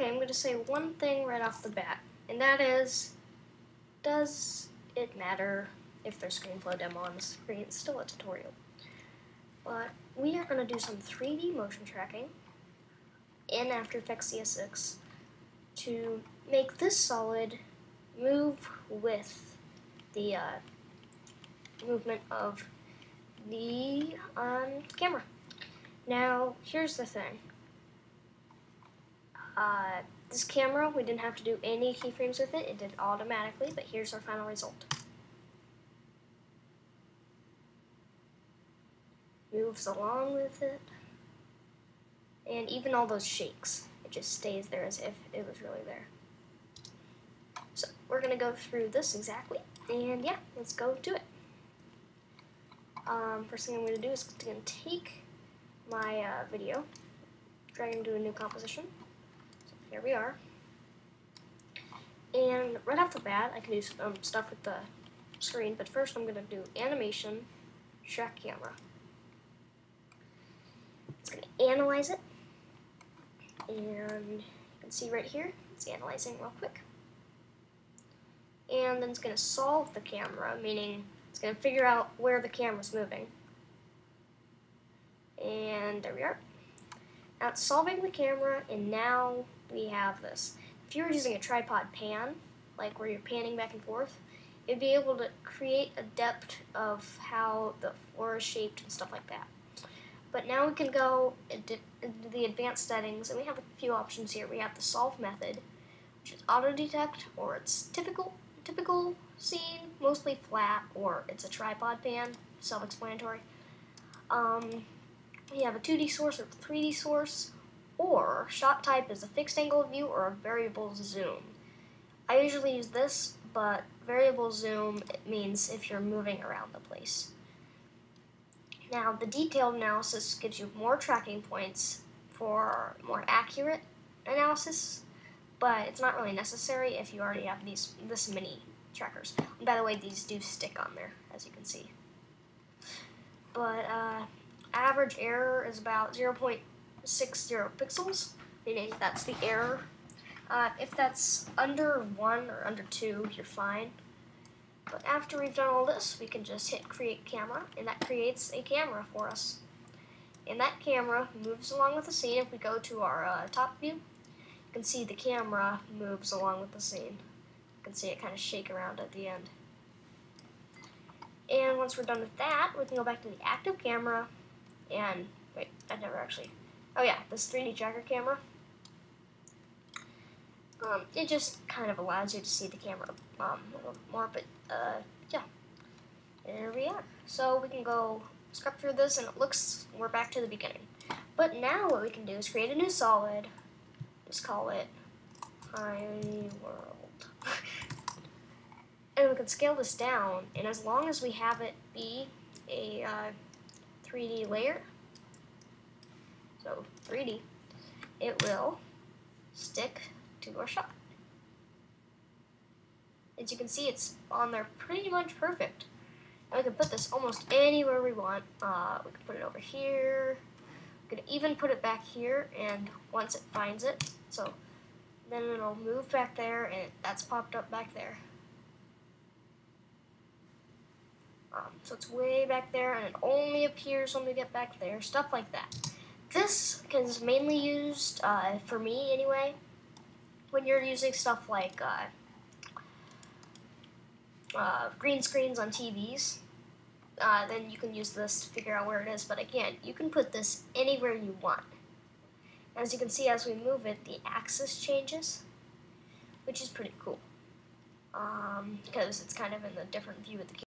Okay, I'm going to say one thing right off the bat, and that is, does it matter if there's ScreenFlow demo on the screen? It's still a tutorial. But we are going to do some 3D motion tracking in After Effects CS6 to make this solid move with the movement of the camera. Now, here's the thing. This camera, we didn't have to do any keyframes with it. It did automatically, but here's our final result. Moves along with it. And even all those shakes, it just stays there as if it was really there. So we're going to go through this exactly, and yeah, let's go to it. First thing I'm going to do is going to take my video, drag it into a new composition. So here we are. And right off the bat, I can do some stuff with the screen, but first I'm going to do animation, track camera. It's going to analyze it, and you can see right here, it's analyzing real quick. And then it's going to solve the camera, meaning it's going to figure out where the camera's moving. And there we are. Now it's solving the camera, and now we have this. If you were using a tripod pan, like where you're panning back and forth, it'd be able to create a depth of how the floor is shaped and stuff like that. But now we can go into the advanced settings, and we have a few options here. We have the solve method, which is auto detect, or it's typical scene, mostly flat, or it's a tripod pan, self-explanatory. We have a 2D source or 3D source, or shot type is a fixed angle view or a variable zoom. I usually use this, but variable zoom, it means if you're moving around the place. Now, the detailed analysis gives you more tracking points for more accurate analysis, but it's not really necessary if you already have this many trackers. And by the way, these do stick on there, as you can see. But average error is about 0.60 pixels, meaning that's the error. If that's under 1 or under 2, you're fine. But after we've done all this, we can just hit Create Camera, and that creates a camera for us. And that camera moves along with the scene. If we go to our top view, you can see the camera moves along with the scene. You can see it kind of shake around at the end. And once we're done with that, we can go back to the active camera, and wait, I never actually, oh yeah, this 3D tracker camera. It just kind of allows you to see the camera a little more, but yeah, there we are. So we can go scrub through this, and it looks, we're back to the beginning. But now what we can do is create a new solid, just call it Tiny World. And we can scale this down, and as long as we have it be a 3D layer, so 3D, it will stick to our shot. As you can see, it's on there pretty much perfect. And we can put this almost anywhere we want. We can put it over here. We can even put it back here, and once it finds it, so then it'll move back there, and that's popped up back there. So it's way back there, and it only appears when we get back there, stuff like that. This is mainly used, for me anyway, when you're using stuff like green screens on TVs, then you can use this to figure out where it is. But again, you can put this anywhere you want. As you can see, as we move it, the axis changes, which is pretty cool, because it's kind of in a different view of the camera.